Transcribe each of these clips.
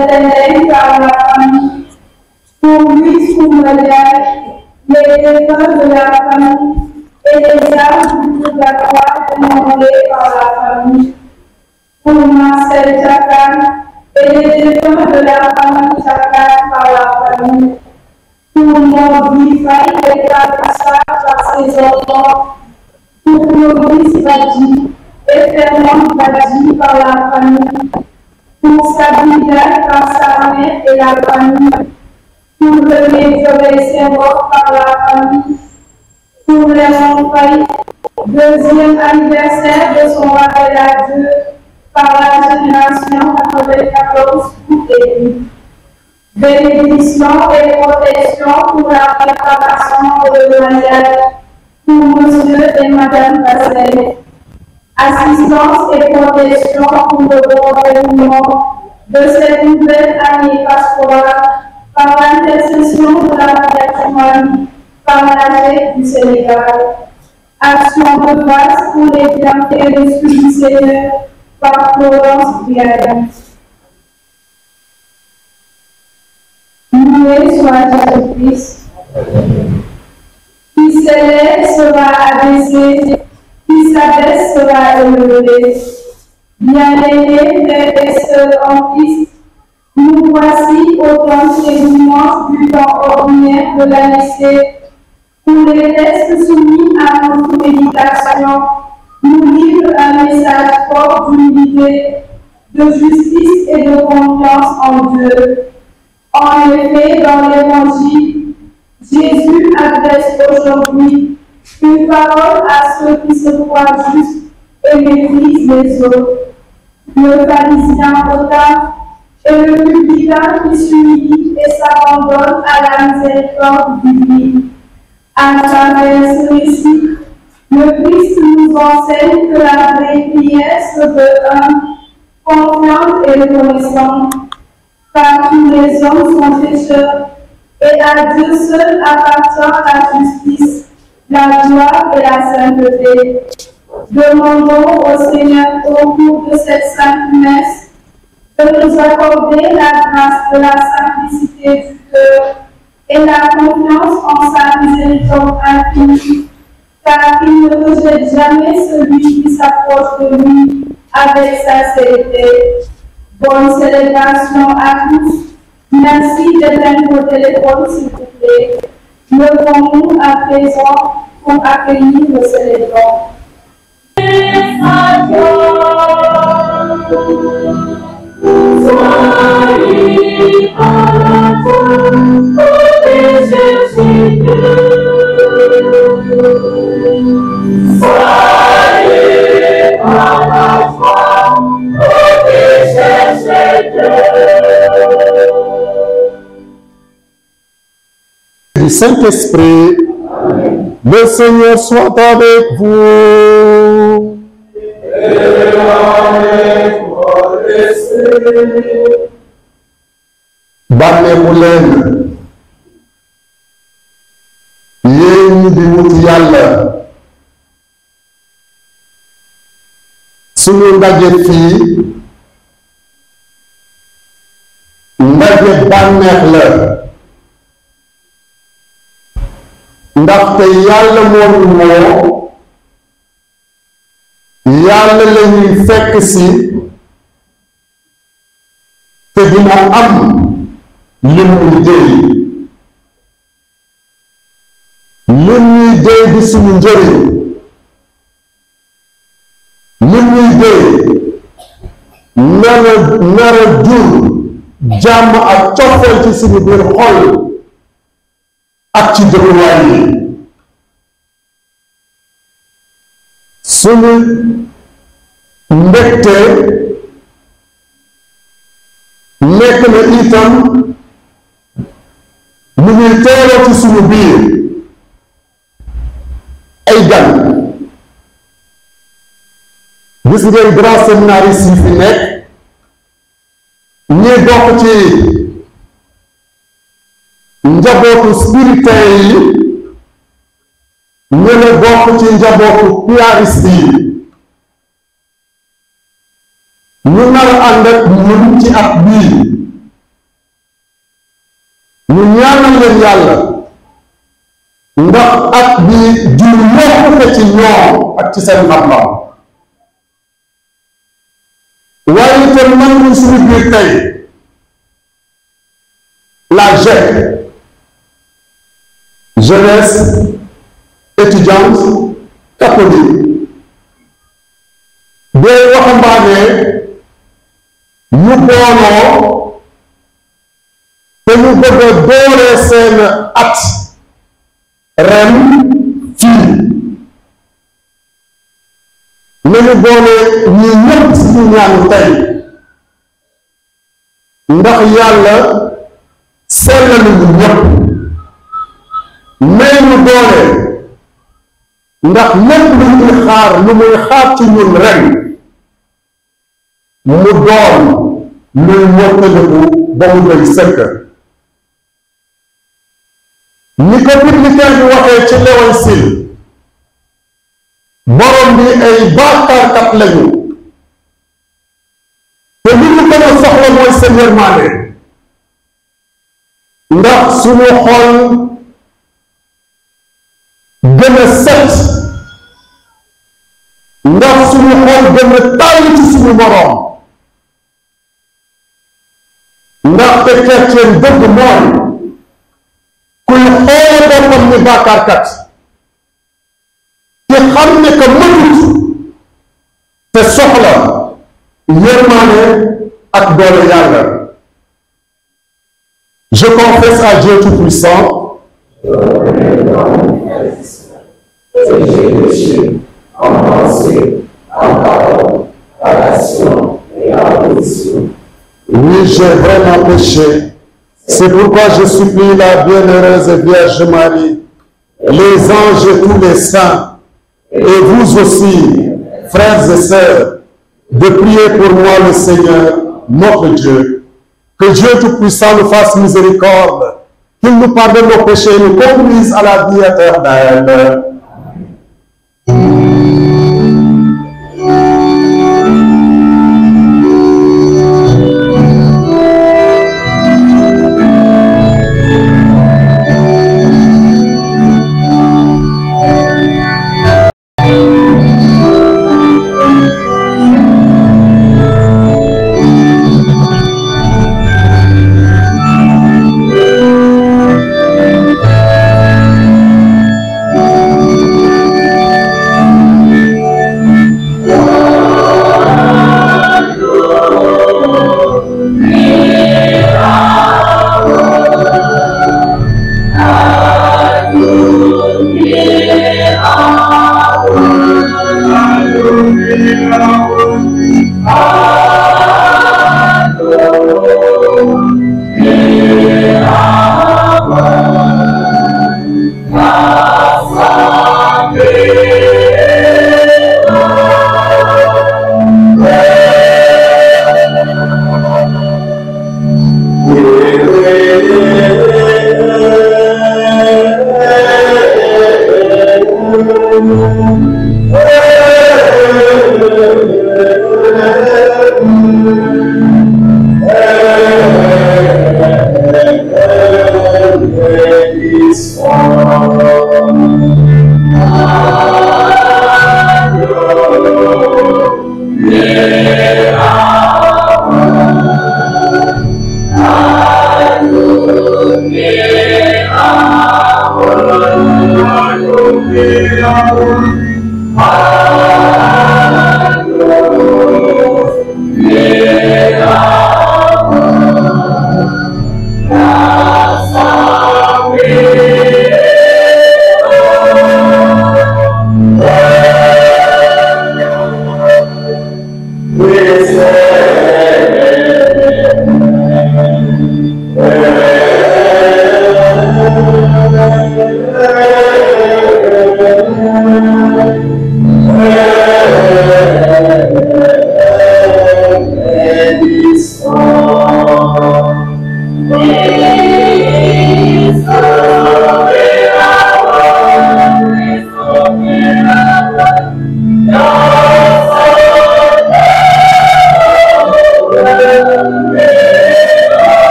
internet par la famille, pour lui sous modèle, les défunts de la famille et les âmes du purgatoire demandés par la famille, pour Marcel Chacal et les défunts de la famille Chacal par la famille, pour Mordi Faye et Kabissa par ses enfants, pour Maurice Badji et Fernand Badji par la famille, pour Sabina par sa mère et la famille, pour René Joël Senghor par la famille, pour Léon Faye, deuxième anniversaire de son rappel à Dieu par la génération 94 pour élu. Bénédiction et protection pour la préparation et le mariage pour monsieur et madame Bassel. Assistance et protection pour le bon déroulement de cette nouvelle année pastorale par l'intercession de la Vierge Marie, par l'âge du Sénégal. Action de grâce pour les bienfaits reçus du Seigneur par Florence Briadan. Loué soit Jésus-Christ, qui s'élève sera abaissé, qui s'abaisse sera élevé. Bien-aimés, frères et sœurs en Christ, nous voici au temps témoignage du temps ordinaire de la lycée, où les textes soumis à notre méditation nous livrent un message fort d'unité, de justice et de confiance en Dieu. En effet, dans l'Évangile, Jésus adresse aujourd'hui une parole à ceux qui se croient justes et méprisent les autres. Le pharisien hautain et le publicain qui s'humilie et s'abandonne à la miséricorde divine. À travers ce récit, le Christ nous enseigne que la vraie prière se veut confiante et reconnaissante, car tous les hommes sont pécheurs, et à Dieu seul appartient la justice, la gloire et la sainteté. Demandons au Seigneur au cours de cette sainte messe de nous accorder la grâce de la simplicité du cœur et la confiance en sa miséricorde infinie, car il ne rejette jamais celui qui s'approche de lui avec sincérité. Bonne célébration à tous. Merci d'éteindre vos téléphones, s'il vous plaît. Levons-nous à présent pour accueillir le célébrant. Soyez à la foi, chercher Dieu. Soyez à la foi, chercher Dieu. Du Saint-Esprit, le Seigneur soit avec vous. Et avec votre esprit. Bànneexu leen yéen ñi di wut Yàlla sunu ndaje fii ndaje bànneex la ndaxte Yàlla moo ñu moo Yàlla la ñuy fekk si te dina am lim ñuy déy lim ñuy déy di suñu njëriñ lim ñuy déy nara jur jàmm ak cofeel ci suñu biir xol ak ci dëkkuwaay yi suñu mbégte nekk na itam mu ñuy teeloo ci suñu biir ay gan gis ngeen grand séminaristes yi fi nekk ñi bokk ci njabootu spirituel yi ñene bokk ci njabootu piariste yi ñu nar a ànd ak ñun ci at bii ñu ñaanal leen yàlla ndax at bi jur yokkute ci ñoom ak ci seen xam-xam waaye itam nangu suñu biir tey la JEC jeunesse étudiante catholique des waxambaane ñu booloo te ñu bëgg a dooree seen at ren fii nañu boole ñii ñëpp suñu ñaanu tey ndax yàlla sellal nañu ñëpp may ñu doole ndax lépp lu muy xaar ci ñun ren mu doon luy mottaliku ba mu doy sëkk ni ko publicain bi waxee ci l'Évangile borom bi ay bàkkaarkat lañu te li ñu gën a soxla mooy seen yërmande ndax suñu xol gën a set ndax suñu xol gën a tàll ci suñu borom ndaxte chrétien dëgg mooy kuy xool boppam ni bàkkaarkat te xam ne que mënut te soxla yërmaane ak doole yàlla. Je confesse à Dieu Tout-Puissant que j'ai péché en pensée, en parole, en action et en omission. Oui, j'ai vraiment péché. C'est pourquoi je supplie la bienheureuse Vierge Marie, les anges et tous les saints, et vous aussi, frères et sœurs, de prier pour moi le Seigneur, notre Dieu. Que Dieu Tout-Puissant nous fasse miséricorde, qu'il nous pardonne nos péchés et nous conduise à la vie éternelle.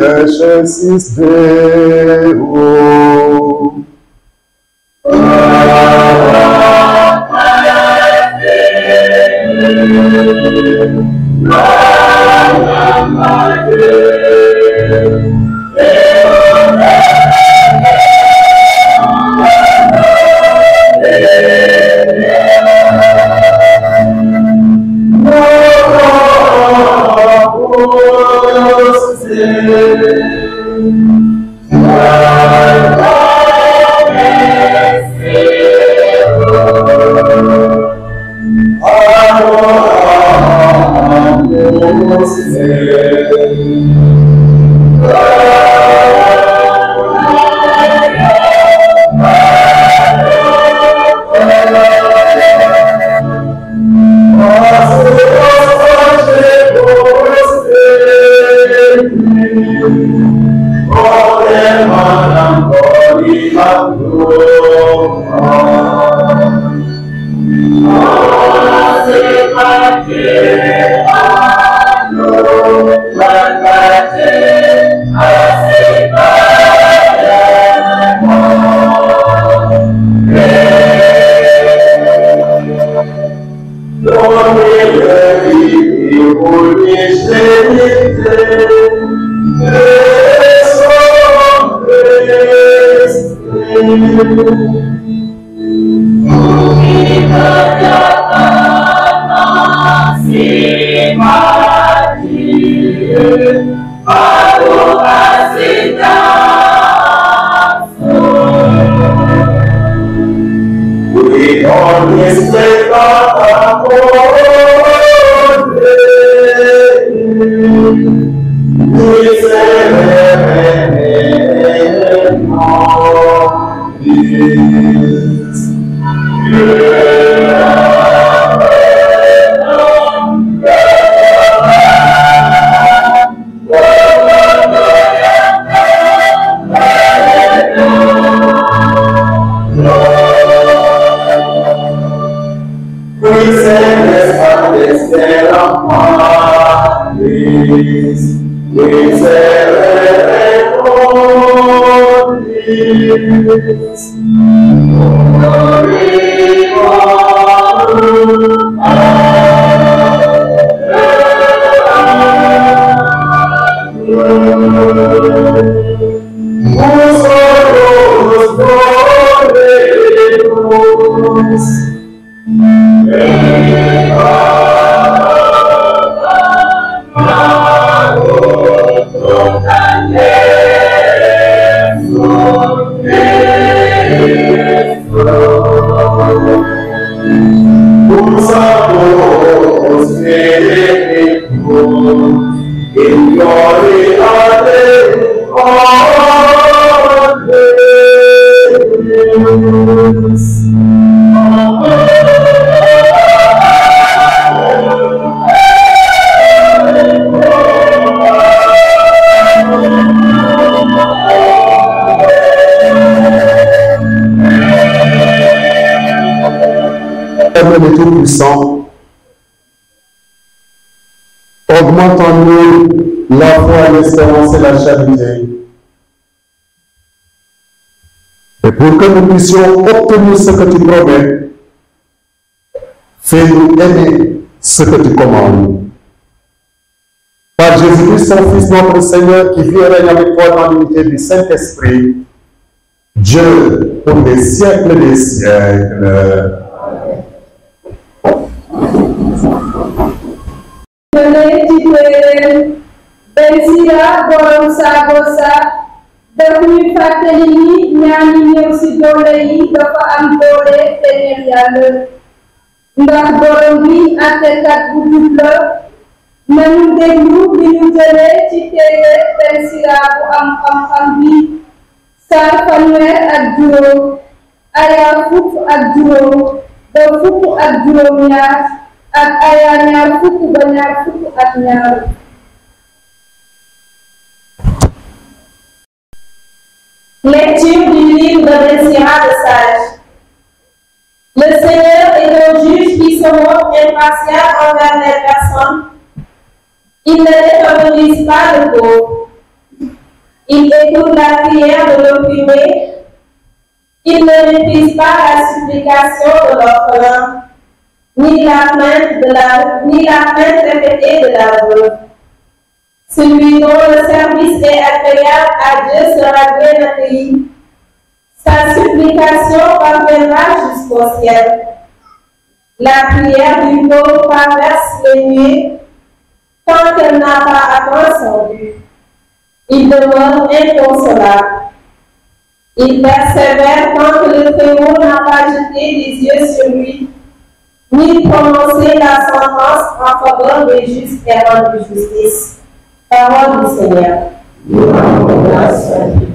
reșesis Deo. Le Tout-Puissant, augmente en nous la foi, l'espérance et la charité. Et pour que nous puissions obtenir ce que tu promets, fais-nous aimer ce que tu commandes. Par Jésus-Christ, son Fils, notre Seigneur, qui vit et règne avec toi dans l'unité du Saint-Esprit, Dieu, pour des siècles des siècles. Bensira borom sagosa daf ñuy fàttali ni ñaani ñëw si doole yi dafa am doole teneel yàlla ndax borom bi àttekat bu jub la nañu déglu li ñu jëlee ci téere Bensira bu am xam-xam bi saar fanweer ak juróom aya fukk ak juróom ba fukk ak juróom ñaar ak aya ñaar fukk ba ñaar fukk ak ñaar. Lecture du livre de Bensira le sage. Le Seigneur est un juge qui se montre impartial envers les personnes. Il ne défavorise pas le pauvre. Ils écoutent la prière de l'opprimé. Ils ne méprisent pas la supplication de l'orphelin, ni la plainte répétée de la veuve. Celui dont le service est agréable à Dieu sera bien accueilli. Sa supplication parviendra jusqu'au ciel. La prière du pauvre traverse les nuées tant qu'elle n'a pas atteint son but. Il demeure inconsolable. Il persévère tant que le Très-Haut n'a pas jeté les yeux sur lui, ni prononcé la sentence en faveur des justes et rendu justice. Parole du Seigneur. Nous rendons grâce à Dieu.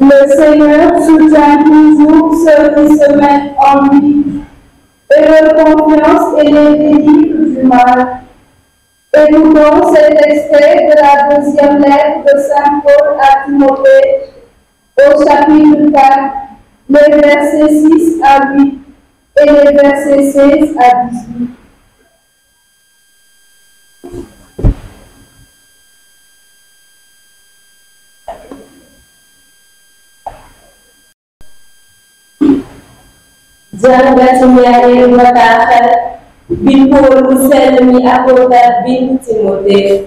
Le Seigneur soutient toujours ceux qui se mettent en lui, et leur confiance est l'indénible du mal. Écoutons cet extrait de la deuxième lettre de Saint Paul à Timothée, au chapitre 4, les versets 6 à 8 et les versets 16 à 18. jàngati ñaareelu bataaxal bi Pool bu sell mi apôtre bind Timothée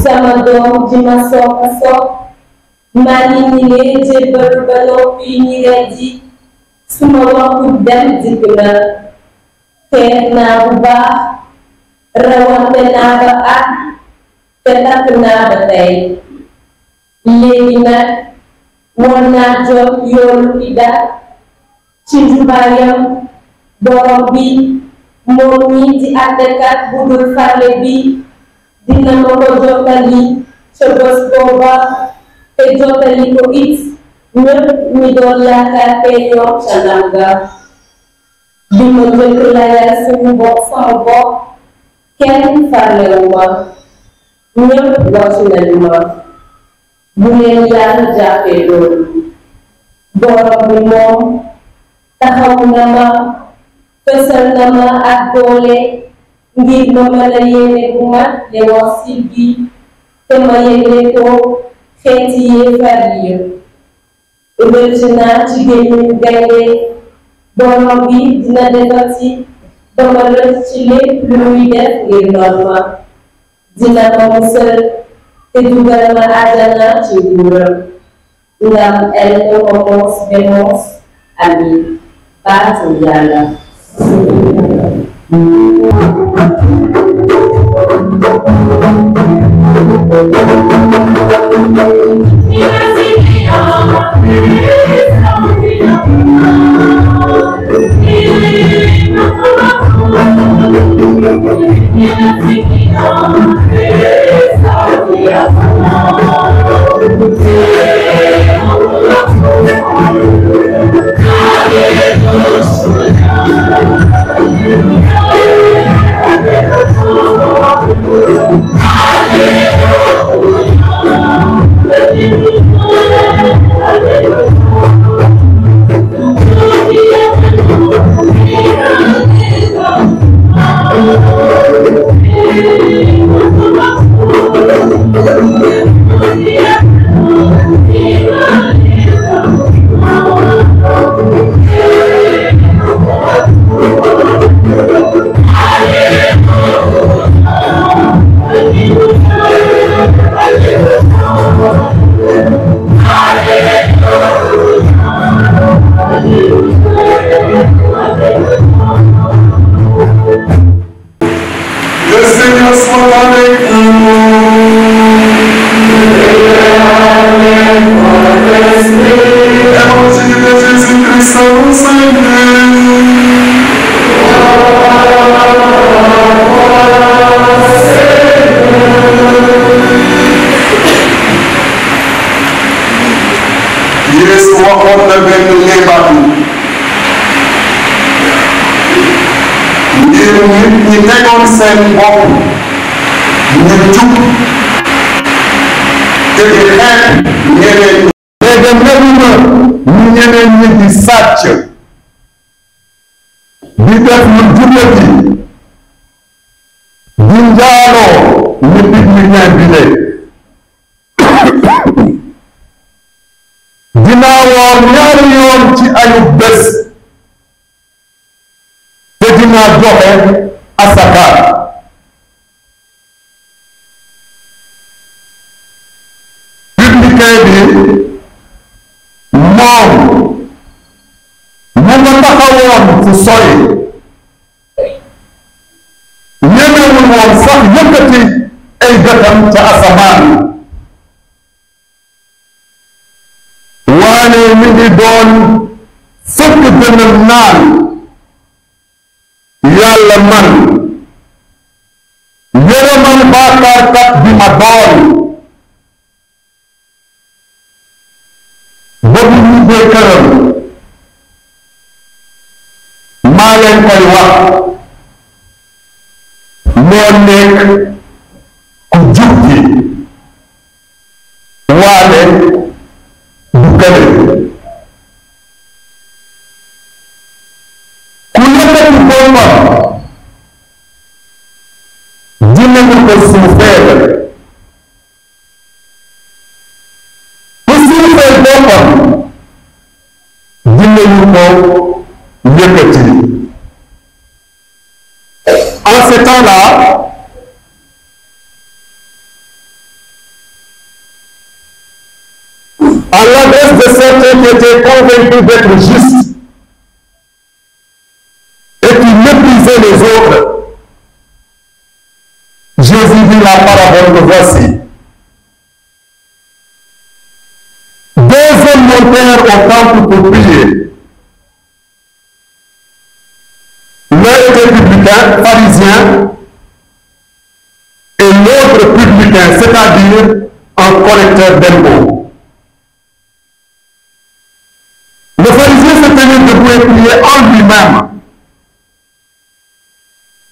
sama doom ji ma sopp maa ngi ñilee jébbalu ba noppi ñi leen ji suma waxtu dem dikk na xeex naa bu baax rawante naa ba at te takk naa ba tey léegi nag war naa jot yoolu fi dal ci njubaayam borom bi moom ñii di àttekat bu dul farle bi dina ma ko jottali ca bés booba te jottali ko it ñëpp ñi doon yaakaar te ñoom ca ndam ga bi ma jëkk layal suñu bopp sama bopp kenn farlewu ma ñëpp wàccu nañu ma bu leen yàlla jàppee loolu borom bi moom taxawu na ma fësal na ma ak doole ngir ma mën a yéene bu mat l'évangile bi te ma yéene ko xeeti yéefar yi rëcc naa ci gémmiñu gaynde borom bi dina defati ba ma rëcc ci lépp lu muy def ngir lor ma dina ma musal te dugal ma àjjana ci nguuram ndam el homos vemos amin baatu yàlla Le Seigneur soit avec vous. Évangile de Jésus-Christ, mon Seigneur. Yesu waxoon na benn léebatu ngir nit ñi tegoon seen bopp ñu jub te di xeet ñeneen ñi. léegi nebuma ñu ñeneen ñi di sàcc di def lu jubati di njaaloo ñu dig ñu ñaan bi leen dinaa woor ñaari yoon ci ayu bés te dinaa joxe asaka publicain bi moom mu nga taxawoon fu sori ñemewul woon sax yëkkati ay gëtam ca asamaan waane mi ngi doon fëkk dënam naan yàlla man yërëmal baakaarkat bi ma doon ba bu ñibbee këram maa leen koy wax moo nekk ku jub gi waane du kële ku yëkkati boppam dinañu ko suufeel ku suufeel boppam dinañu ko yëkkati. En ce temps-là, à l'adresse de certains qui étaient convaincus d'être justes et qui méprisaient les autres, Jésus dit la parabole que voici. Deux hommes montèrent au temple pour prier. L'un était publicain pharisien et l'autre publicain, c'est-à-dire un collecteur d'impôts. Le pharisien se tenait debout et priait en lui-même.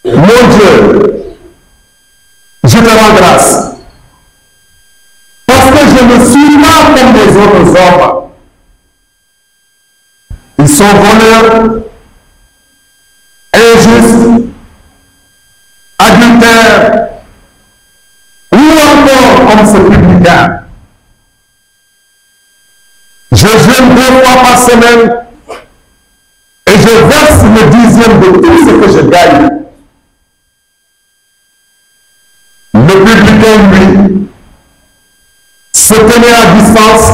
Mon Dieu, je te rends grâce, parce que je ne suis pas comme les autres hommes. Ils sont voleurs, injustes, adultères, ou encore comme ce publicain. Je jeûne 2 fois par semaine et je verse le 10e de tout ce que je gagne. Le publicain, lui, se tenait à distance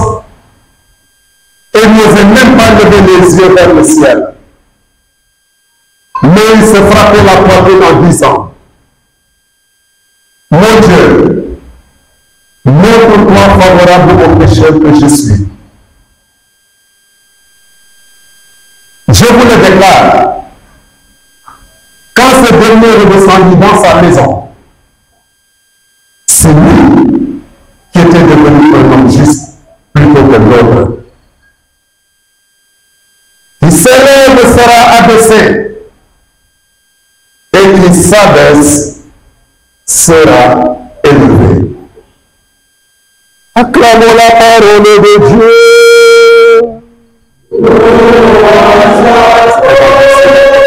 et n'osait même pas lever les yeux vers le ciel. Mais il se frappait la poitrine en disant, mon Dieu, montre-toi favorable au pécheur que je suis. Je vous le déclare, quand ce dernier redescendit dans sa maison, c'est lui qui était devenu un homme juste plutôt que l'autre. Qui s'élève sera abaissé et qui s'abaisse sera élevé. Acclamons la parole de Dieu.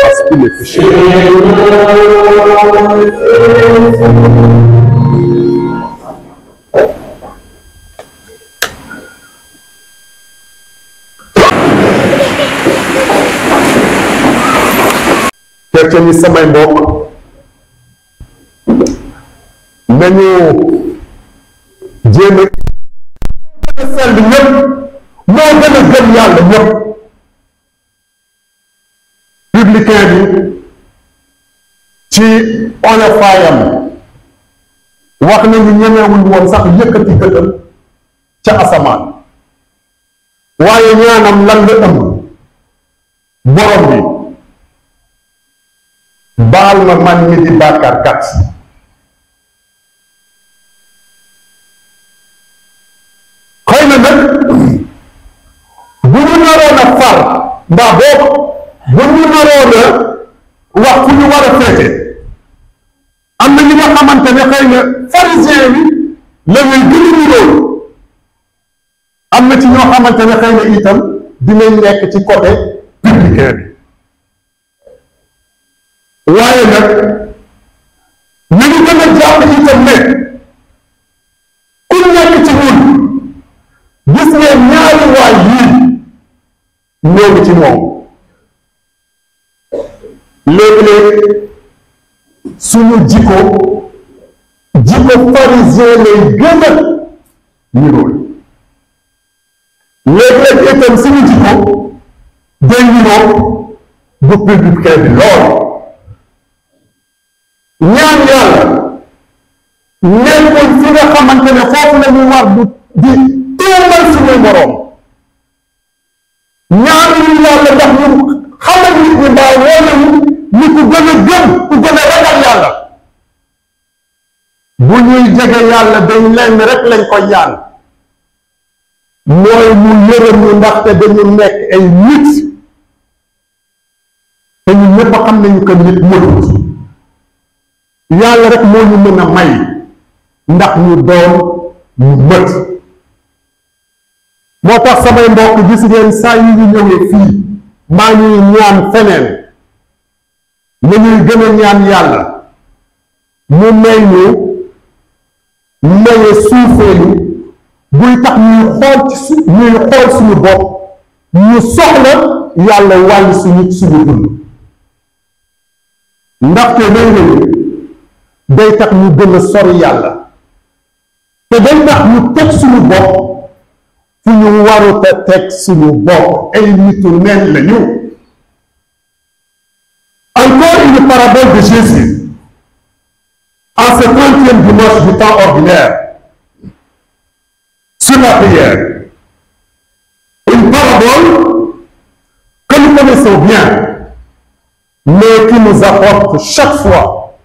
Parce qu'il est péché. Chrétien yi samay mbokk nañu jéem a sell ñëpp moo gën a gëm yàlla ñëpp. Publicain bi ci oyofaayam wax nañu ñemewul woon sax yëkkati gëtam ca asamaan, waaye ñaanam lan la ëmb, borom bi baal ma man mi di bàkkaarkat. xëy na nag bu ñu naroon a far mbaa boobu bu ñu naroon a wax fu ñu war a féete, am na ñi nga xamante ne xëy na pharisien bi la ñuy gën a niróol, am na ci ñoo xamante ne xëy na itam dinañ nekk ci côté publicain bi. waaye nag nañu gën a jàpp itam ne ku nekk ci ñun gis ngeen ñaari waay yii ñoo ngi ci moom. léeg-léeg suñu jikko pharisien lay gën a niróol, léeg-léeg itam suñu jikko day niroo bu publicain bi lool. ñaan yàlla nekkul fi nga xamante ne foofu la ñu war di tuumal suñu moroom. ñaan ñu yàlla ndax ñu xamal nit ñi mbaa woo ni ku gën a gëm ku gën a ragal yàlla. bu ñuy jege yàlla dañ leen rek lañ ko ñaan, mooy mu yërëm ñu ndaxte dañu nekk ay nit te ñu ñëpp xam nañu que nit mënut. yàlla rek moo ñu mën a may ndax ñu doon ñu mët. moo tax samay mbokk gis ngeen saa yi ñu ñëwee fii maa ñuy ñaan feneen nañuy gën a ñaan yàlla mu may ñu maye suufeelu buy tax ñuy xool suñu bopp ñu soxla yàlla wàll suñu dund. ndaxte léeg-léeg day tax ñu gën a sori yàlla te day tax ñu teg suñu bopp fu ñu warut a teg suñu bopp. ay nitu neen lañu. encore une parabole de Jésus en ce 30e dimanche du temps ordinaire sur la prière. Une parabole que nous connaissons bien mais qui nous nous apporte chaque fois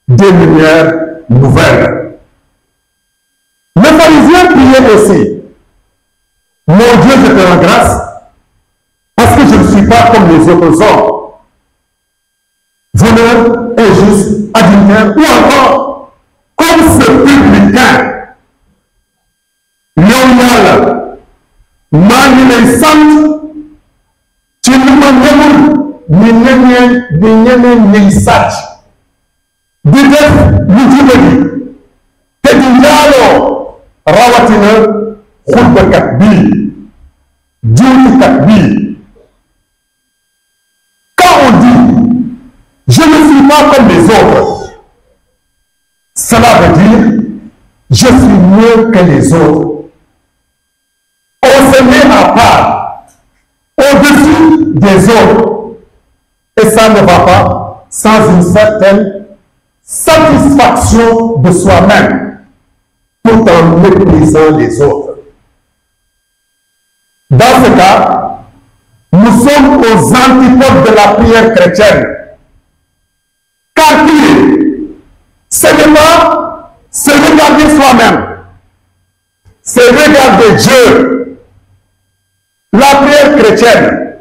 des lumières nouvelles. Le pharisien priait aussi. Mon Dieu, je te rends grâce parce que je ne suis pas comme les autres hommes. Voleur, injuste, adultère, ou encore comme ce publicain. Yoyal, Mani sant, tu ne m'as ni sach. Di def lu jubali te di njaaloo rawatina xutbakat bii juutikat bii. Quand on dit je ne suis pas comme les autres, cela veut dire je suis mieux que les autres. On se met à part au-dessus des autres et ça ne va pas sans une certaine satisfaction de soi-même tout en méprisant les autres. Dans ce cas, nous sommes aux antipodes de la prière chrétienne. Car prier, ce n'est pas se regarder soi-même, c'est regarder Dieu. La prière chrétienne,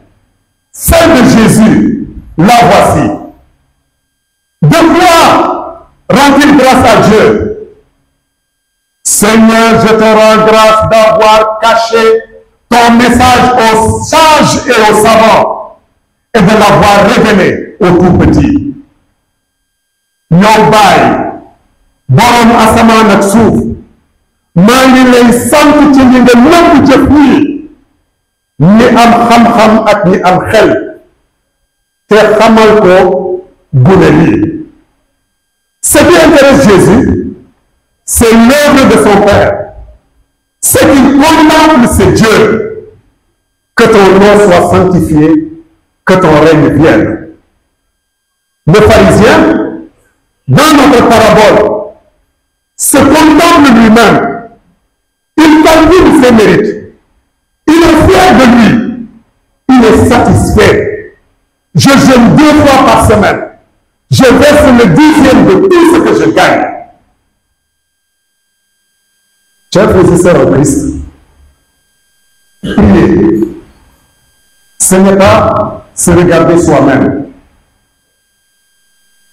celle de Jésus, la voici. De quoi rend-il grâce à Dieu? Seigneur, je te rends grâce d'avoir caché ton message aux sages et aux savants et de l'avoir révélé aux tout petits. Yow Baay, borom asamaan ak suuf, maa ngi lay sant ci li nga nëbb jëf nii ñi am xam-xam ak ñi am xel te xamal ko gune lii. Ce qui intéresse Jésus, c'est l'œuvre de son Père. Ce qu'il contemple, c'est Dieu. Que ton nom soit sanctifié, que ton règne vienne. Le pharisien, dans notre parabole, se contemple lui-même. Il calcule ses mérites. Il est fier de lui. Il est satisfait. Je jeûne 2 fois par semaine. Je verse le 10e de tout ce que je gagne. Chers frères et sœurs en Christ, prier, ce n'est pas se regarder soi-même.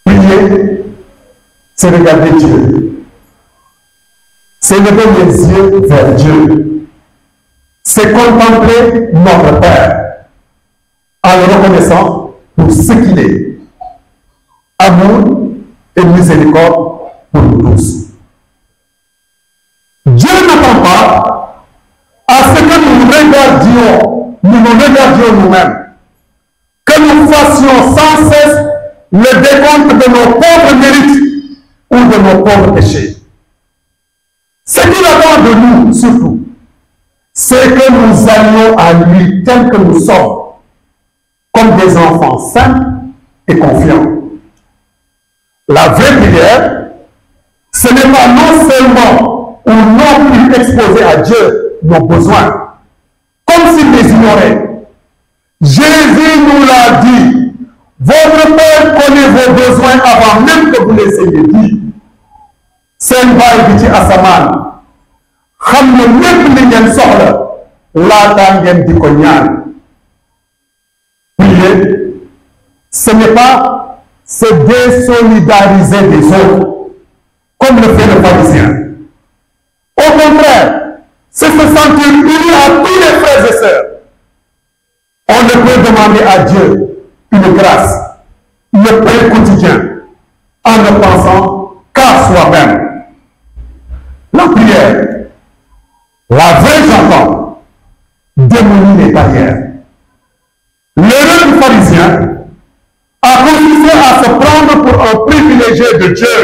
Prier, c'est regarder Dieu. C'est lever les yeux vers Dieu. C'est contempler notre Père en le reconnaissant pour ce qu'il est. Amour et miséricorde pour nous tous. Dieu n'attend pas à ce que nous nous regardions nous-mêmes, que nous fassions sans cesse le décompte de nos pauvres mérites ou de nos pauvres péchés. Ce qu'il attend de nous, surtout, c'est que nous allions à lui tels que nous sommes, comme des enfants sains et confiants. La vraie prière, ce n'est pas non seulement ou non plus exposer à Dieu nos besoins, comme s'il les ignorait. Jésus nous l'a dit, votre Père connaît vos besoins avant même que vous les ayez dit. Seen baay bi ci asamaan xam na lépp li ngeen soxla laataa ngeen di ko ñaan. Prier, ce n'est pas se désolidariser des autres, comme le fait le pharisien. Au contraire, c'est se sentir uni à tous les frères et sœurs. On ne peut demander à Dieu une grâce, le pain quotidien, en ne pensant qu'à soi-même. La prière, la vraie j'entends, démolit les barrières. L'erreur du pharisien a consisté à se prendre pour un privilégié de Dieu.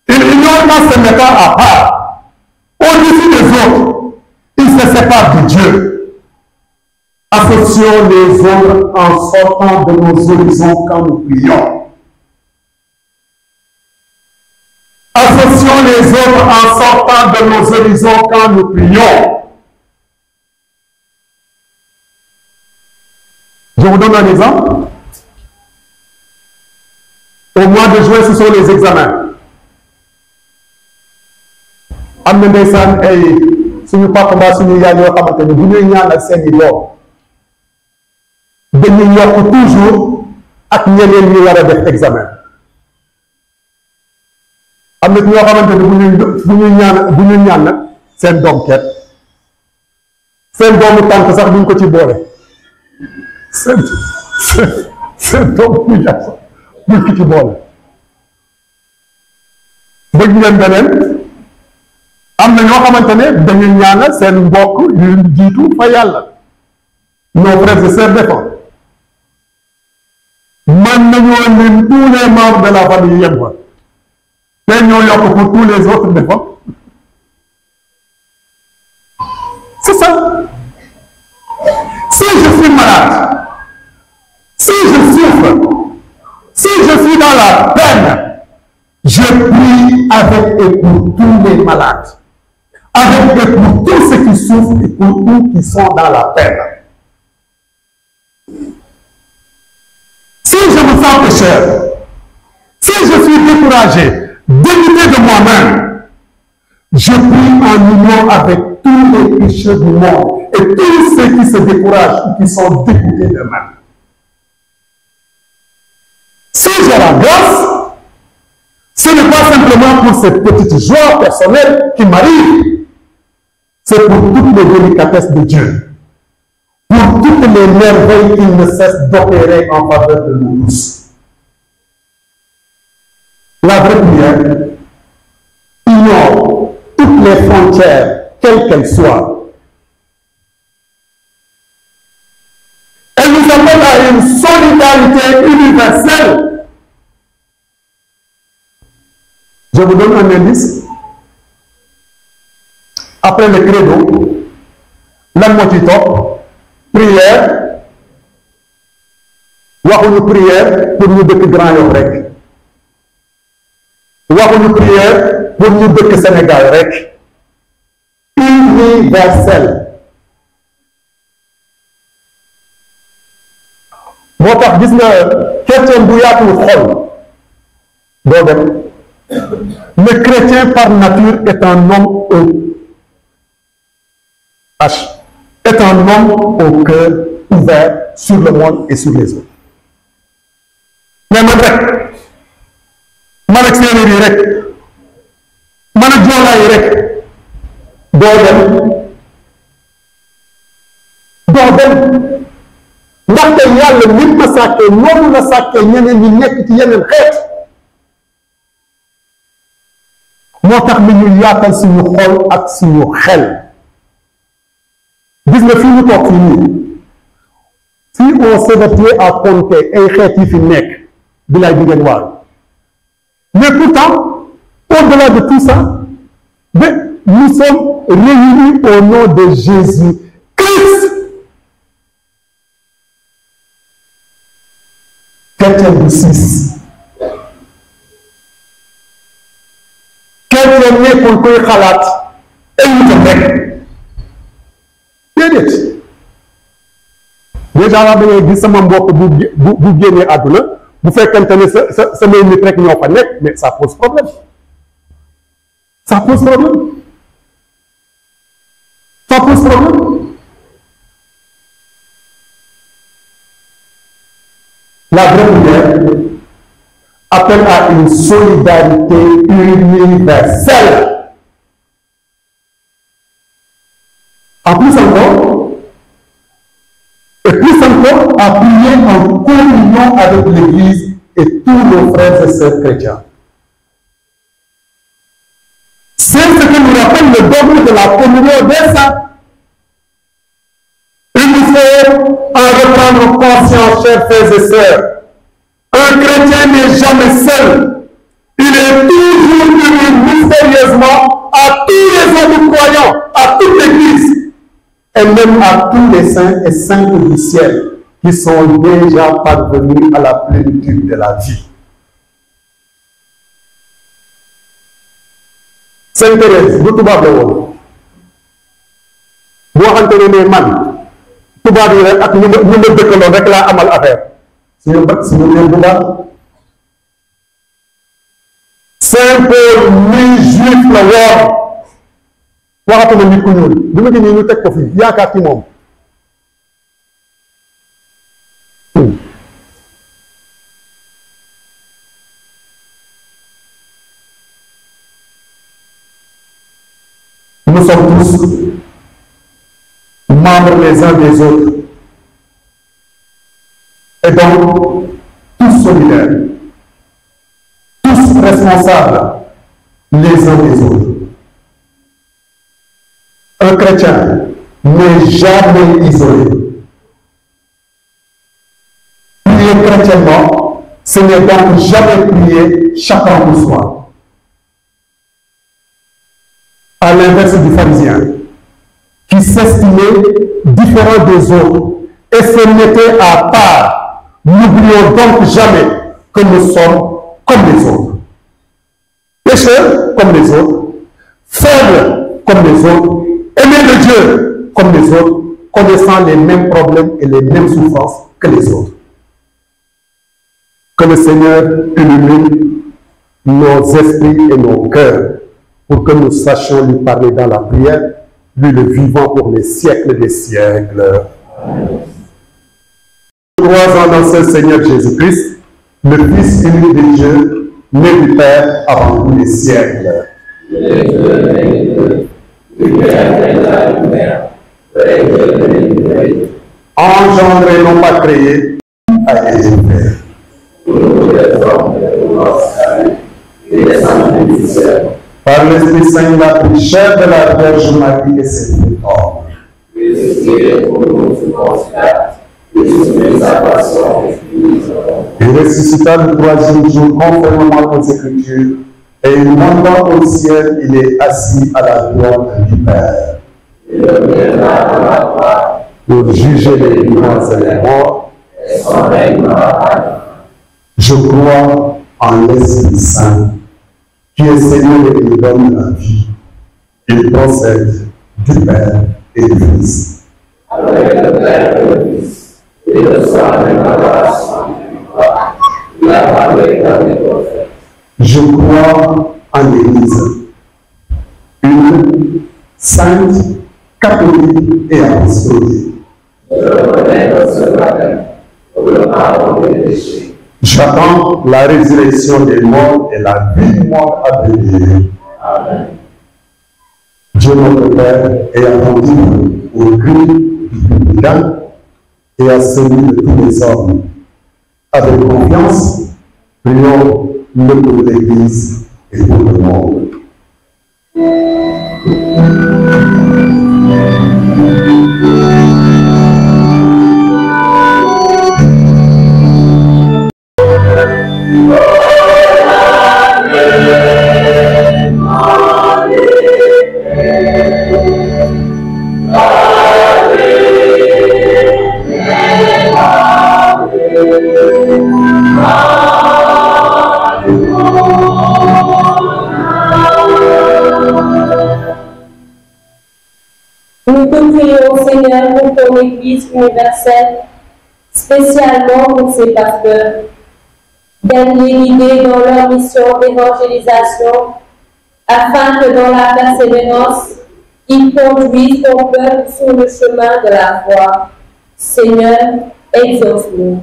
Il ignore qu'en se mettant à part, au-dessus des autres, il se sépare de Dieu. Associons les autres en sortant de nos horizons quand nous prions. Associons les autres en sortant de nos horizons quand nous prions. Je vous donne un exemple. ce sont les examens. am na ndeysaan ay suñu papa mbaa suñu yaay yoo xamante ne bu ñuy ñaanal seeni doom dañuy yokk toujours ak ñeneen ñi war a def examen. am na ñoo xamante ne bu ñuy ñaan nag seen doom ket seen doomu tànk sax duñ ko ci boole seen doomu ñu sax duñ ko ci boole. bëgg ngeen beneen am na ñoo xamante ne dañuy ñaanal seen mbokk yu jiitu fa yàlla nos frères et sœurs défunts man nañoo leen tous les membres de la famille yem fa te ñoo yokk pour tous les autres défunts. C'est ça. Si je suis malade, si je souffre, si je suis dans la peine, je prie avec et pour tous les malades, avec et pour tous ceux qui souffrent et pour tous qui sont dans la peine. Si je me sens pécheur, si je suis découragé, dégoûté de moi-même, je prie en union avec tous les pécheurs du monde et tous ceux qui se découragent ou qui sont dégoûtés d'eux-mêmes. Si j'ai la grâce, ce n'est pas simplement pour cette petite joie personnelle qui m'arrive, c'est pour toutes les délicatesses de Dieu, pour toutes les merveilles qu'il ne cesse d'opérer en faveur de nous tous. La vraie prière ignore toutes les frontières, quelles qu'elles soient. Elle nous appelle à une solidarité universelle. Je vous donne un indice. Après le credo, la moitié top, prière, waxuñu prière pour ñu dëkk Grand Yoff rek, waxuñu prière pour ñu dëkk Sénégal rek, universel. moo tax gis nga chrétien bu yaatu xol doo dem. Le chrétien par nature est un homme est un homme au cœur ouvert sur le monde et sur les autres. mais man rek man ak séeréer yi rek man ak joolaa yi rek doo dem ndaxte yàlla nit ma sàkkee noonu la sàkkee ñeneen ñi nekk ci yeneen xeet. moo tax ni ñu yaatal suñu xol ak suñu xel. gis nga fii ñu toog fii nii si on s'évertuait à compter ay xeet yi fi nekk bilaay bi ngeen waaru. mais pourtant au-delà de tout ça nous sommes réunis au nom de Jésus-Christ. chrétien du 6 chrétien nekkul koy xalaat éwitam rek déedéet. déjà wax da ngay gis sama mbokk bu génnee àdduna bu fekkente ne samay nit rek ñoo fa nekk mais ça pose problème. Ça pose problème. Ça pose problème. La vraie prière appelle à une solidarité universelle. En plus encore, et plus encore, à prier en communion avec l'Église et tous nos frères et sœurs chrétiens. C'est ce que nous rappelle le dogme de la communion des saints. Il nous faut en reprendre conscience, chers frères et sœurs. Un chrétien n'est jamais seul. Il est toujours uni mystérieusement à tous les autres croyants, à toute l'Église, et même à tous les saints et saintes du ciel qui sont déjà parvenus à la plénitude de la vie. Sainte Thérèse bu tubaab la woon boo xamante ne man tubaab yi rek ak ñu ma dëkkaloon rek laa amal affaire suñu réew bu baax Saint Paul ni juif la woon waxatuma nit ku ñuul bi ma gis ñu teg ko fii yaakaar ci moom. Nous sommes tous membres les uns des autres et donc tous solidaires, tous responsables les uns des autres. Un chrétien n'est jamais isolé. Prier chrétiennement, ce n'est donc jamais prier chacun pour soi. À l'inverse du pharisien, qui s'estimait différent des autres et se mettait à part. N'oublions donc jamais que nous sommes comme les autres. Pécheurs comme les autres, faibles comme les autres, aimés de Dieu comme les autres, connaissant les mêmes problèmes et les mêmes souffrances que les autres. Que le Seigneur illumine nos esprits et nos cœurs pour que nous sachions lui parler dans la prière, lui le vivant pour les siècles des siècles. Nous croyons en un seul Seigneur Jésus-Christ, le Fils unique de Dieu, né du Père avant tous les siècles. Engendré, non pas créé, a été fait. Par l'Esprit Saint, il a pris chair de la Vierge Marie et s'est fait homme. Il ressuscita le troisième jour conformément aux Écritures, et il monta au ciel, il est assis à la droite du Père. Pour juger les vivants et les morts, je crois en l'Esprit Saint, qui est Seigneur et qui donne la vie. Il procède du Père et du Fils. Avec le Père et le Fils, et le sang et l'adoration du corps, il a parlé comme les prophètes. Je crois en l'Église, une sainte, catholique et apostolique. Je reconnais notre baptême pour le pardon des péchés. J'attends la résurrection des morts et la vie du monde à venir. Amen. Dieu notre Père est attentif au cri du publicain et à celui de tous les hommes. Avec confiance, prions le pour l'Église et pour le monde. Nous te prions, Seigneur, pour ton Église universelle, spécialement pour ses pasteurs, d'être guidés dans leur mission d'évangélisation, afin que dans la persévérance, ils conduisent ton peuple sur le chemin de la foi. Seigneur, exauce-nous.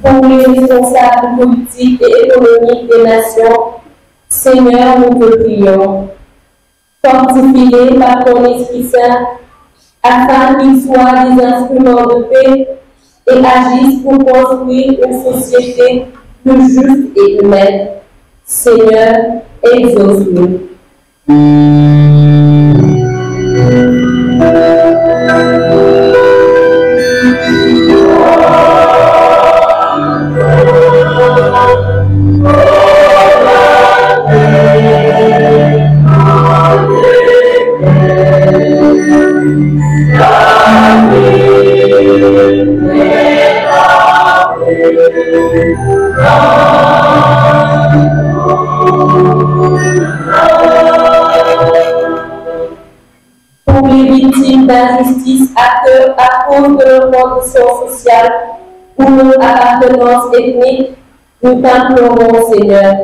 Pour les responsables politiques et économiques des nations, Seigneur, nous te prions. Fortifie-les par ton Esprit Saint, afin qu'ils soient des instruments de paix et agissent pour construire une société plus juste et humaine. Seigneur, exauce-nous. Pour les victimes d'injustice à cause de leur condition sociale ou leur appartenance ethnique, nous t'implorons, Seigneur.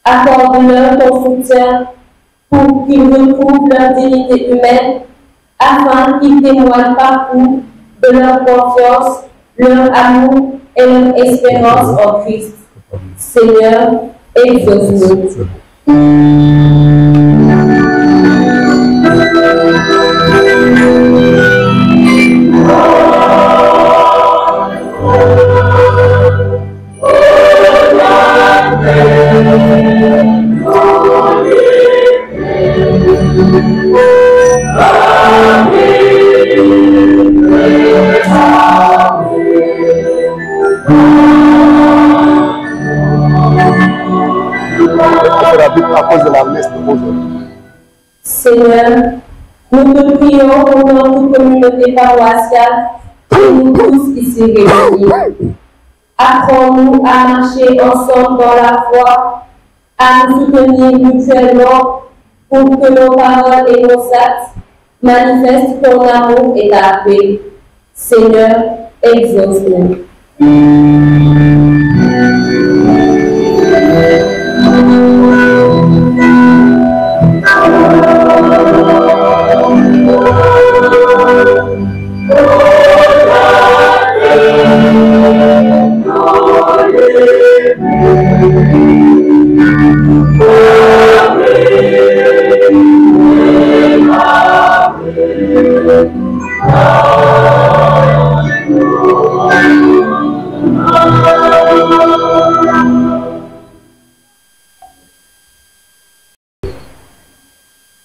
Accorde-leur ton soutien pour qu'ils retrouvent leur dignité humaine, afin qu'ils témoignent partout de leur confiance, leur amour et leur espérance en Christ. Seigneur, exauce-nous. À cause de la messe aujourd'hui. Seigneur, nous te prions pour notre communauté paroissiale et nous tous ici réunis. Apprends-nous à marcher ensemble dans la foi, à nous soutenir mutuellement pour que nos paroles et nos actes manifestent ton amour et ta paix. Seigneur, exauce-nous.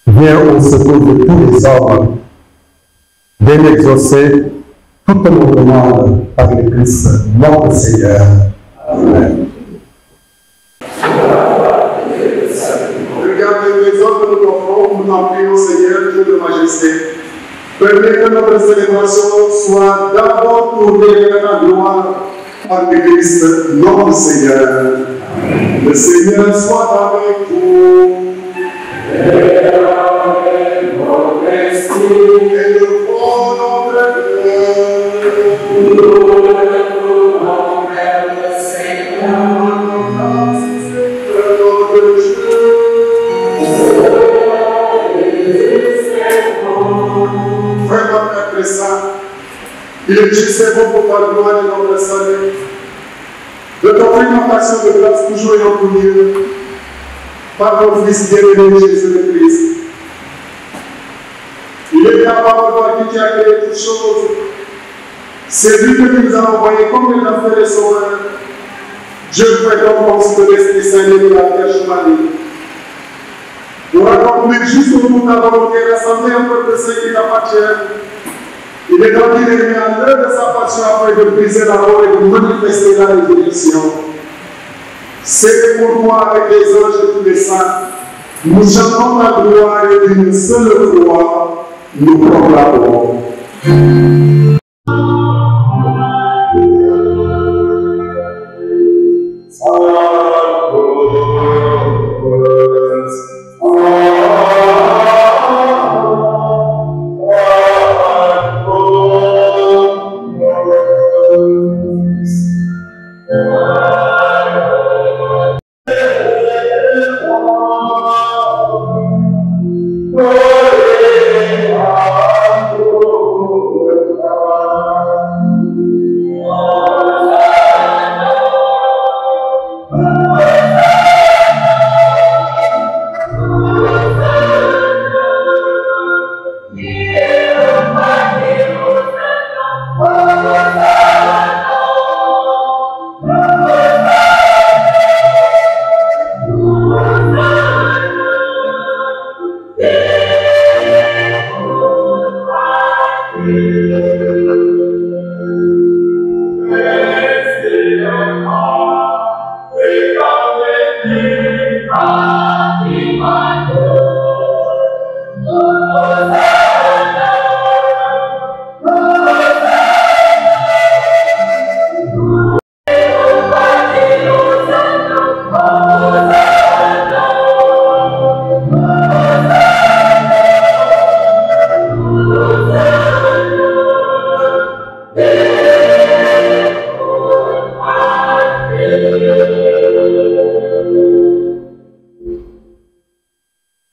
Viens au secours de tous les hommes, viens exaucer toutes nos demandes par le Christ, notre Seigneur. Amen. Regardez les autres que nous offrons, nous en prions, Seigneur, Dieu de majesté. Permets que notre célébration soit d'abord tournée vers la gloire par le Christ, notre Seigneur. Le Seigneur soit avec vous. Et le bon notre cœur. Nous le trouvons vers le Seigneur. Notre Dieu. Vraiment, Père Saint, il est juste bon pour ta gloire et notre salut. De t'offrir une occasion de grâce toujours et en tout lieu. Par ton Fils bien-aimé Jésus le Christ. Il est la parole qui a créé toutes choses. C'est lui que nous a envoyé comme il a fait les sauveurs. Dieu fait comme que l'Esprit Saint de la Vierge Marie. Pour accomplir juste au bout de ta volonté, rassembler un peuple saint qui t'appartient. Il est donc il est mis à l'heure de sa passion afin de briser la mort et de manifester la résurrection. C'est pourquoi avec les anges et tous les saints, nous chantons la gloire et d'une seule voix, nous proclamons.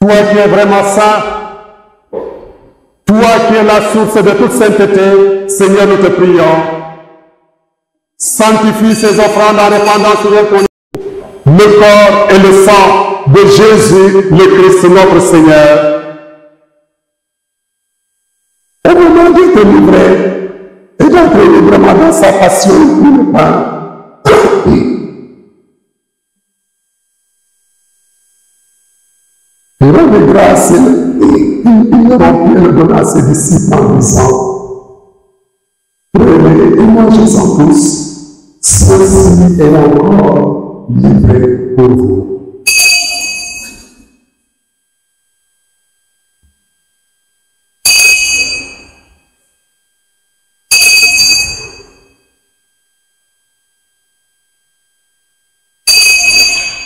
Toi qui es vraiment saint, toi qui es la source de toute sainteté, Seigneur, nous te prions. Sanctifie ces offrandes en répandant sur elles le corps et le sang de Jésus, le Christ, notre Seigneur. Au moment de te livrer et d'entrer librement dans sa passion, le pain. Et rendre grâce, il remplit et le donne à ses disciples en disant, prenez et mangez-en tous, ceci est mon corps livré pour vous.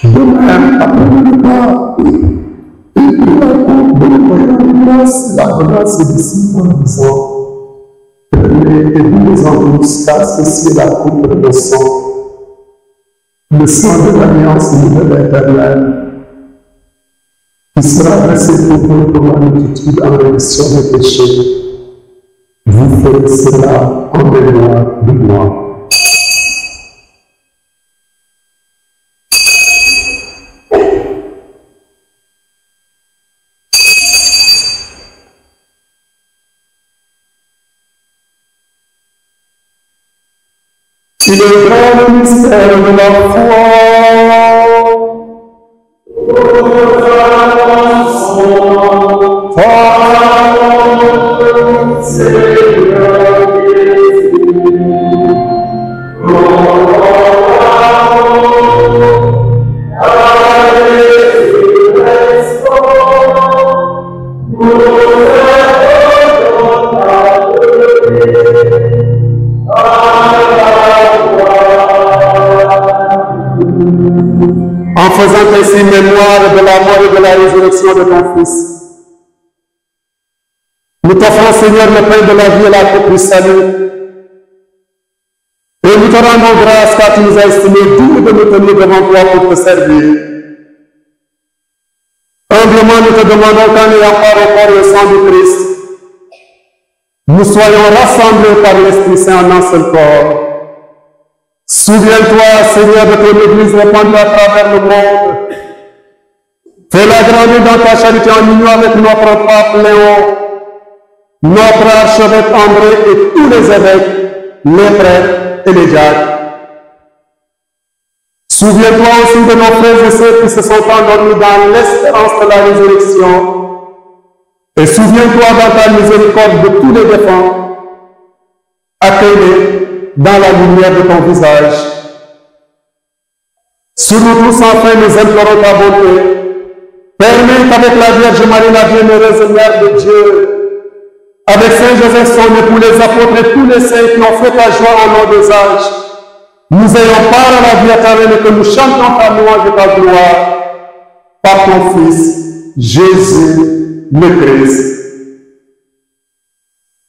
De même, après le repas, il prit la coupe de l'Église, la donna à ses disciples en disant, prenez et buvez-en tous, car ceci est la coupe de mon sang, le sang de l'alliance nouvelle éternelle, qui sera versé pour vous pour la multitude en rémission des péchés. Vous faites cela en mémoire de moi. Il est grand le mystère de la foi. En faisant ainsi mémoire de la mort et de la résurrection de ton Fils, nous t'offrons, Seigneur, le pain de la vie et la coupe du salut. Et nous te rendons grâce car tu nous as estimés dignes de nous tenir devant toi pour te servir. Humblement, nous te demandons qu'en ayant part au corps et au sang du Christ, nous soyons rassemblés par l'Esprit Saint en un seul corps. Souviens-toi, Seigneur, de ton Église répandue à travers le monde. Fais-la grandir dans ta charité en union avec notre pape Léon, notre archevêque André et tous les évêques, les prêtres et les diacres. Souviens-toi aussi de nos frères et sœurs qui se sont endormis dans l'espérance de la résurrection. Et souviens-toi dans ta miséricorde de tous les défunts, accueillis dans la lumière de ton visage. Sur nous tous, enfin, nous implorons ta bonté. Permets qu'avec la Vierge Marie, la bienheureuse Mère de Dieu, avec Saint Joseph, son époux, les apôtres et tous les saints qui ont fait ta joie au nom des âges, nous ayons part à la vie éternelle et que nous chantions ta louange et ta gloire par ton Fils, Jésus le Christ.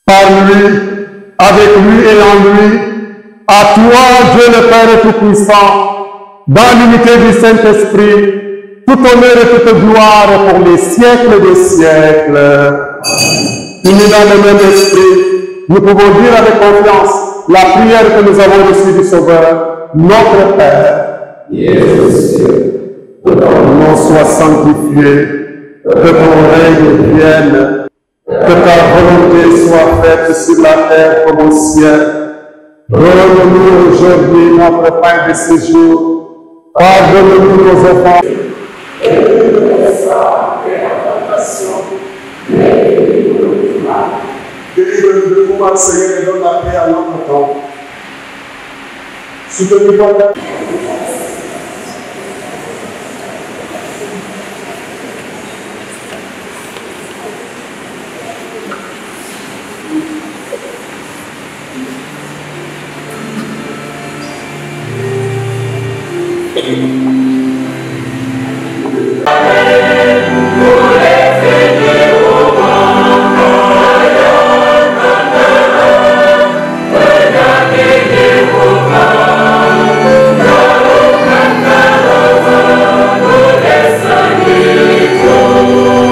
Par lui, avec lui et en lui, à toi, Dieu le Père Tout-Puissant, dans l'unité du Saint-Esprit, tout honneur et toute gloire pour les siècles des siècles. Unis dans le même esprit, nous pouvons dire avec confiance la prière que nous avons reçue du Sauveur, notre Père. qui es aux cieux, Que ton nom soit sanctifié, que ton règne vienne, que ta volonté soit faite sur la terre comme au ciel. Donne-nous aujourd'hui notre pain de ce jour. Pardonne-nous nos offenses. et nous laisse pas et la tentation, mais délivre-nous du mal. Délivre-nous de tout mal, Seigneur, et donne la paix à notre temps. Soutenez par la Nous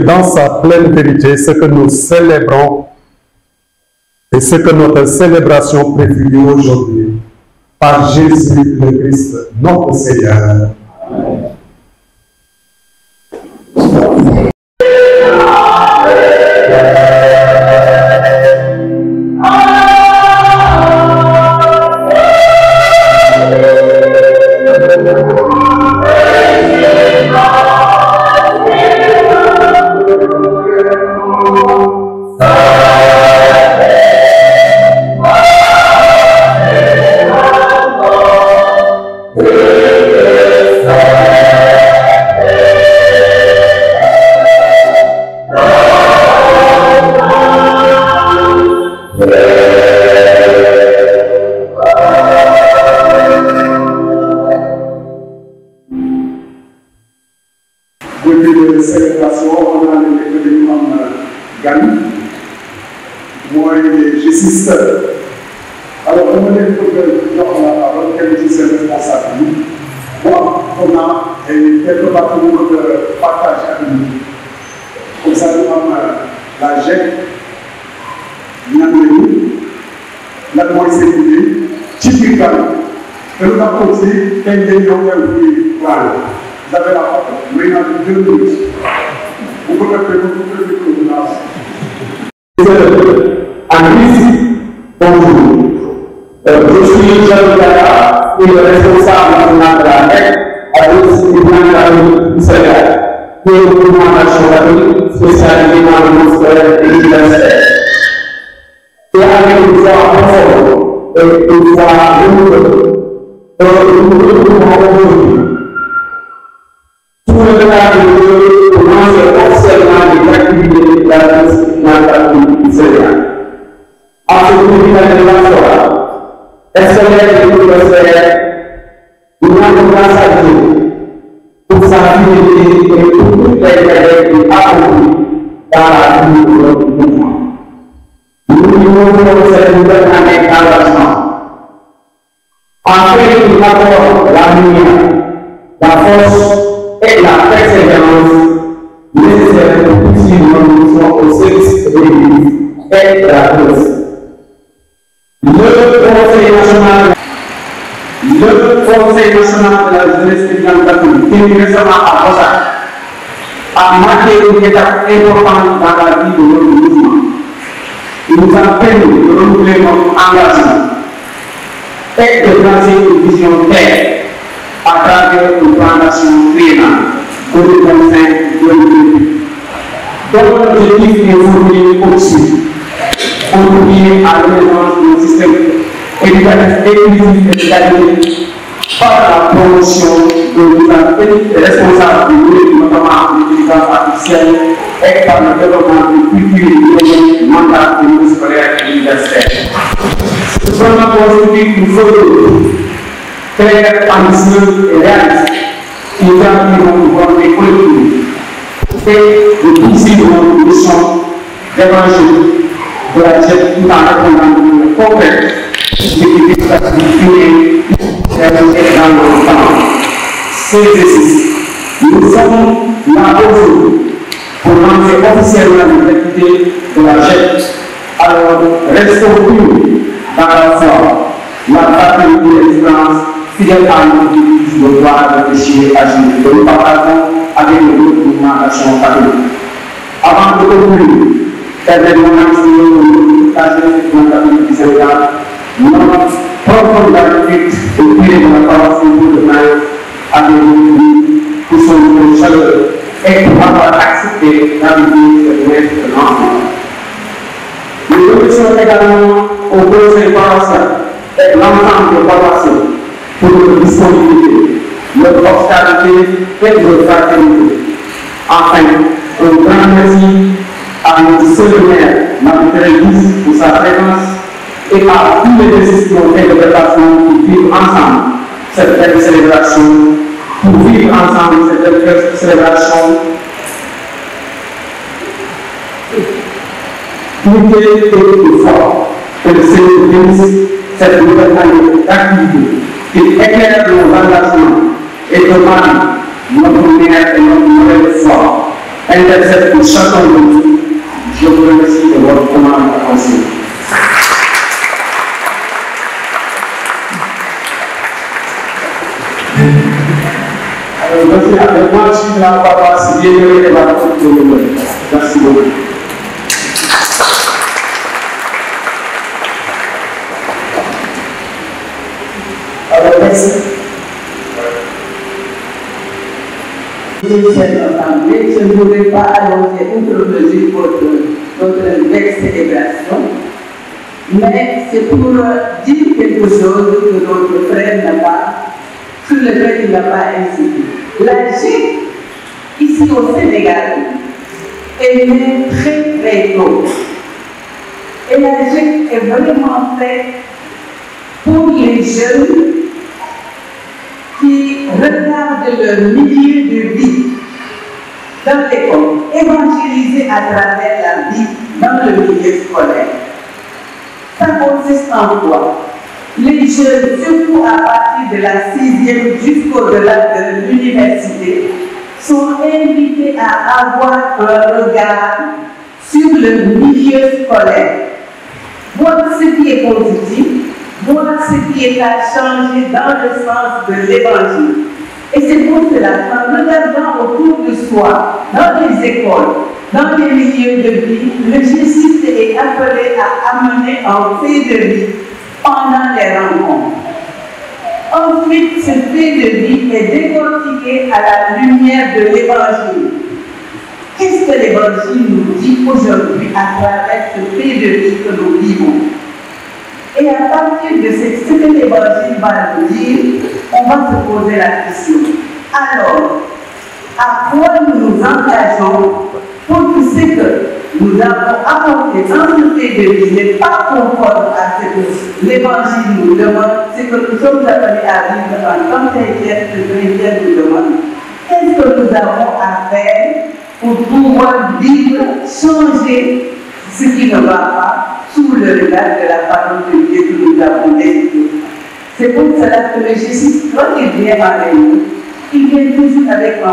dans sa pleine vérité, ce que nous célébrons et ce que notre célébration préfigure aujourd'hui, par Jésus le Christ, notre Seigneur. Nous sommes là aujourd'hui pour lancer officiellement l'identité de la JEP. Alors, restons unis dans la foi, la fraternité et l'existence, fidèles à notre devise de droit de péché agir. Et nous partageons avec le groupe mouvement d'action catholique. Avant de conclure, permettez-moi de partager notre catholique du Sénégal, notre propre gratitude au pied de la parole de main avec nous pour son chaleureux et pour avoir accepté d'inviter cette lettre de l'enfant. Nous remercions également au conseil paroissial et l'ensemble des paroissiens pour notre disponibilité, notre hospitalité et notre fraternité. Enfin, un grand merci à notre seul maire, Marie-Thérèse, pour sa présence et à tous les décisions et interprétations qui vivent ensemble cette belle célébration, pour vivre ensemble cette belle célébration. Lutter et de foi, que le Seigneur bénisse cette nouvelle année d'activité qui éclaire nos engagements et demande notre lumière et notre modèle de foi. intercède pour chacun de nous. Je vous remercie de votre commande avancée. Merci avec moi, je suis là, papa, c'est bien de l'évaluation. Merci beaucoup. Alors, merci. Je ne voudrais pas allonger outre mesure votre belle célébration, mais c'est pour dire quelque chose que notre frère n'a pas, sur lequel il n'a pas insisté. La GIE, ici au Sénégal, est née très très tôt. Et la GIE est vraiment faite pour les jeunes qui regardent leur milieu de vie dans l'école, évangéliser à travers la vie dans le milieu scolaire. Ça consiste en quoi? Les jeunes, surtout à partir de la 6e jusqu'au-delà de l'université, sont invités à avoir un regard sur le milieu scolaire. Voir ce qui est positif, voir ce qui est à changer dans le sens de l'évangile. Et c'est pour cela qu'en regardant autour de soi, dans les écoles, dans les milieux de vie, le Jésus est appelé à amener un fait de vie pendant les rencontres. Ensuite, ce fait de vie est décortiqué à la lumière de l'évangile. Qu'est-ce que l'évangile nous dit aujourd'hui à travers ce fait de vie que nous vivons? Et à partir de ce que l'évangile va nous dire, on va se poser la question. Alors, à quoi nous nous engageons pour que ce que nous avons apporté dans ce fait de vie n'est pas conforme à ce que l'évangile nous demande, ce que nous sommes appelés à vivre en tant qu'chrétiens, nous demande? Qu'est-ce que nous avons à faire pour pouvoir vivre, changer ce qui ne va pas sous le regard de la parole de Dieu que nous avons laissée? C'est pour cela que le Jésus, quand il vient en réunion, il vient toujours avec un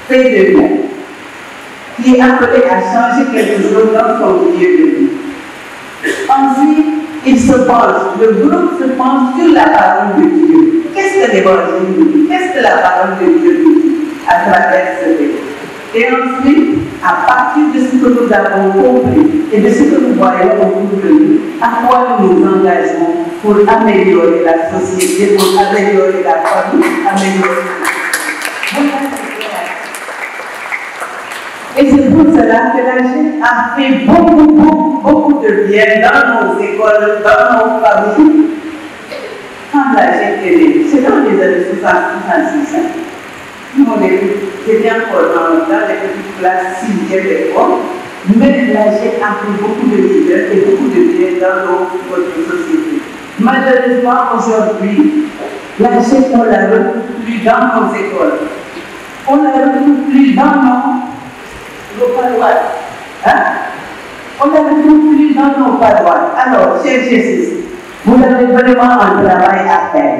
fait de bien, qui est appelé à changer quelque chose dans son milieu de vie. Ensuite, il se penche, le groupe se penche sur la parole de Dieu. Qu'est-ce que l'évangile nous dit? Qu'est-ce que la parole de Dieu nous dit à travers ce texte? Et ensuite, à partir de ce que nous avons compris et de ce que nous voyons autour de nous, à quoi nous nous engageons pour améliorer la société, pour améliorer la famille, améliorer la... Et c'est pour cela que la GIE a fait beaucoup de bien dans nos écoles, dans nos familles. Quand la GIE est née, c'est dans les années 66. Nous, c'était encore dans les petites classes 6e école, mais la GIE a fait beaucoup de leaders et beaucoup de bien dans notre société. Malheureusement, aujourd'hui, la GIE, on ne la retrouve plus dans nos écoles. On ne la retrouve plus dans nos paroisses. Hein? On ne la retrouve plus dans nos paroisses. Alors, cher Jésus, vous avez vraiment un travail à faire.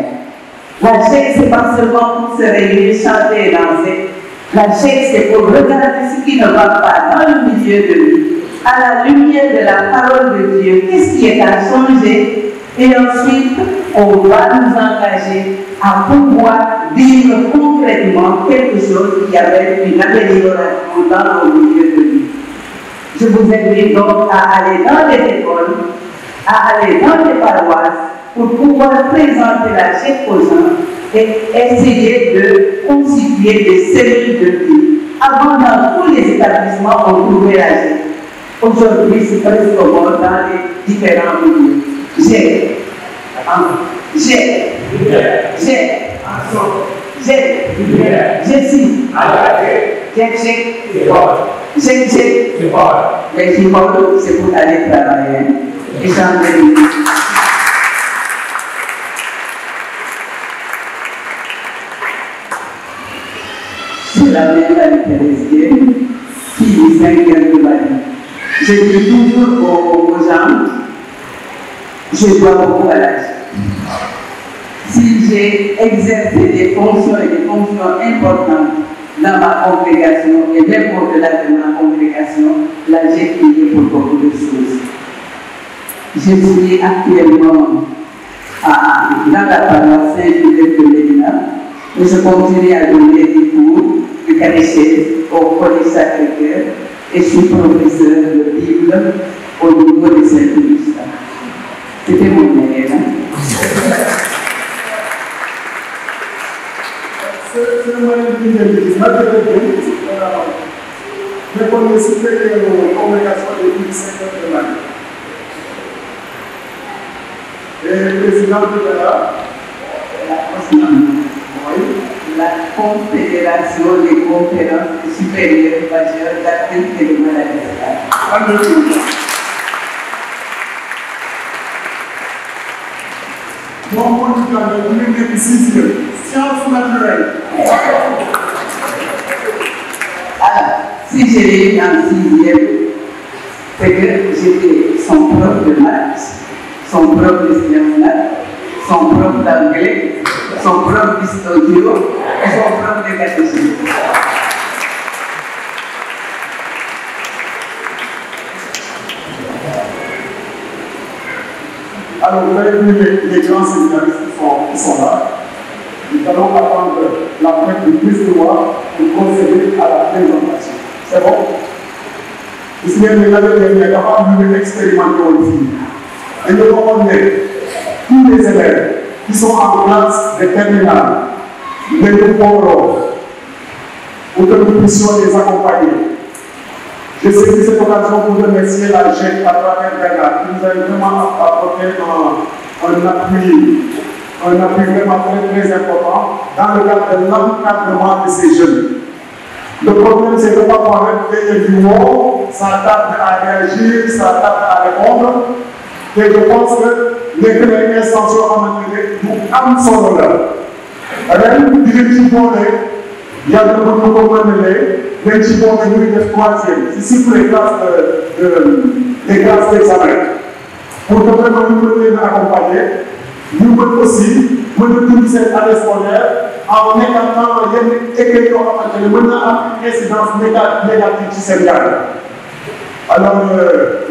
La GIE, ce n'est pas seulement pour se réunir, chanter et danser. La GIE, c'est pour regarder ce qui ne va pas dans le milieu de vie, à la lumière de la parole de Dieu. Qu'est-ce qui est à changer? Et ensuite, on va nous engager à pouvoir vivre concrètement quelque chose qui avait une amélioration dans nos milieux de vie. Je vous invite donc à aller dans les écoles, à aller dans les paroisses, pour pouvoir présenter la GIE aux gens et essayer de constituer des cellules de vie. Avant, dans tous les établissements, on trouvait la GIE. Aujourd'hui, c'est presque mort dans les différents milieux. J'ai, c'est pour aller travailler et changer. C'est la mentalité chrétienne qui distingue de ma vie. Je dis toujours aux gens, je dois beaucoup à l'âge. Si j'ai exercé des fonctions et des fonctions importantes dans ma congrégation et même au-delà de ma congrégation, là j'ai prié pour beaucoup de choses. Je suis actuellement dans la paroisse Saint-Joseph de Médina et je continue à donner des cours de catéchèse au Collège Sacré-Cœur et je suis professeur de Bible au niveau de Saint-Augustin. C'était mon meilleur. C'est le moyen de l'église. Mais qu'on est supérieur aux congrégations depuis 5 ans de l'année. Et le président de la Confédération des conférences supérieures majeures d'Afrique et de Madagascar. Alléluia. Mon candidat, vous venez de 6e, sciences naturelles. Alors, si j'ai eu en 6e, c'est que j'étais son prof de maths, son prof de sciences, son prof d'anglais, son prof d'histoire et son prof de catéchisme. Alors, vous avez vu les grands séminaristes qui sont là. Nous allons attendre la fin de plus de mois pour procéder à la présentation. C'est bon? Ici, l'année dernière, il y a capable de expérimenter aussi. Et nous avons tous les élèves qui sont en classe de terminale, de nouveaux pour que nous puissions les accompagner. Je saisis cette occasion pour remercier la GEC à travers Bernard, qui nous a vraiment apporté un appui vraiment très important dans le cadre de l'encadrement de ces jeunes. Le problème, c'est que parfois, les bureaux, ça tarde à réagir, ça tarde à répondre. Et je pense que les premières instances à maintenir, nous avons son honneur. Alors, directement, il y a de beaucoup de problèmes. Les petits bons venus de 3e, c'est pour les classes d'examen. Pour que vraiment nous puissions accompagner, nous pouvons aussi mener cette année scolaire en écartant les écrits qui ont une incidence négative du Sénégal. Alors,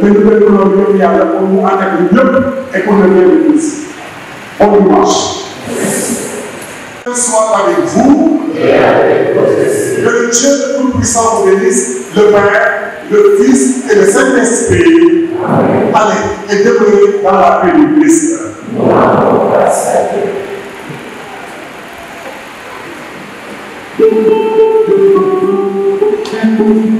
les nouvelles colonies, il y a pour nous en mieux et pour le bien de tous. Bon dimanche. Soit avec vous, que le Dieu de Tout-Puissant vous bénisse, le Père, le Fils et le Saint-Esprit. Allez, et demeurez dans la paix du Christ. Thank you.